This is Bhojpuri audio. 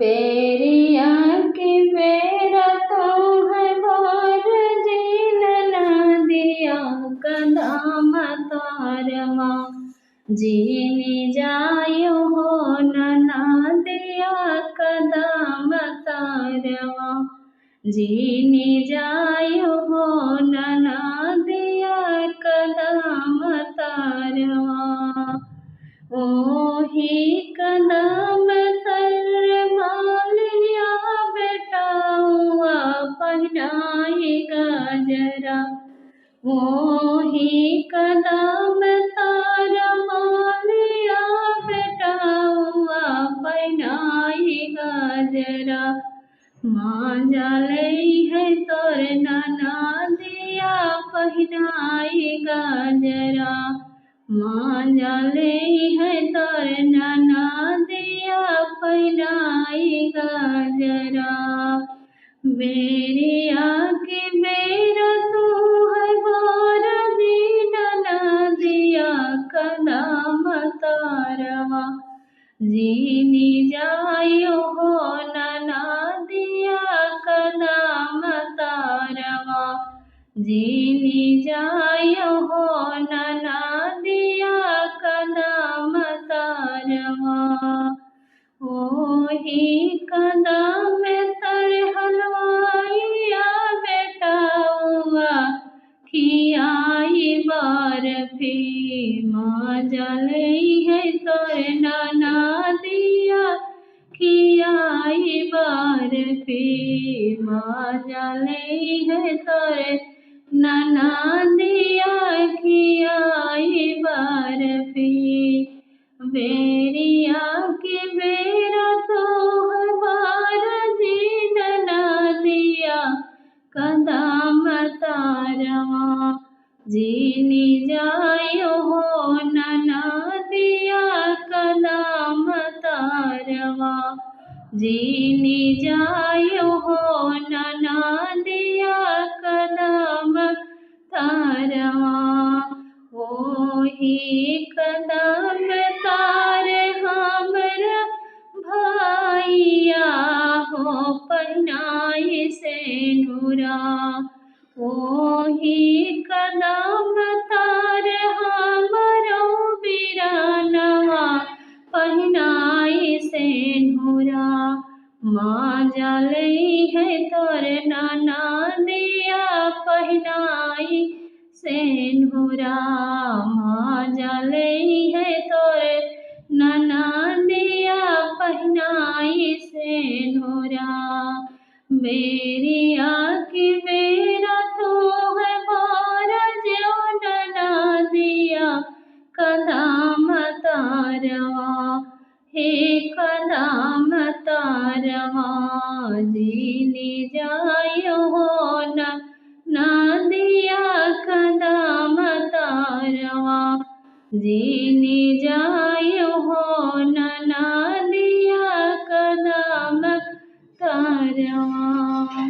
बेरिया की बेरा तो है बार जीन ना दिया कदम तारवा जीनी जायो हो ना दिया कदम तारवा जीनी जायो हो ना दिया कदम तारवा ओही कदम तर मालिया बेटाउआ पहनाई गजरा ओही कदम तर मालिया बेटाउआ पहनाई गजरा माँ जाले है तोर नाना दिया पहनाई गजरा माँ जाले है तोर नाना दिया पहनाई गजरा बेरिया की बेरा तू है बार जीन ना दिया कदम तारवा जीनी जायो हो ना दिया कदम तारवा जीनी जायो हो ना दिया कदम तारवा ओही कदम तर हलवाइया बेटाउआ खियाई बर्फी माँ जले है तोर नाना दिया खियाई बर्फी माँ जले है तोर नाना दिया खियाई बर्फी बेरिया की बेरा तो बार जीन ना दिया कदम तारवा जीनी जायो हो ना दिया कदम तारवा जीनी जायो हो ना दिया कदम तारवा ओही कदम तार हमरा भैया हो पहनाई से नूरा ओही कदम तार हमरो बिरनवा पहनाई से नूरा माँ जाले है तोर नाना दिया पहनाई से नूरा माँ जाले है तोर नाना दिया पहनाई से नूरा बेरिया की बेरा तो है बार जो ना दिया कदम तारवा हे कदम तारवा जीनी जायो हो ना दिया कदम तारवा जीनी जायो हो ना दिया कदम तारवा।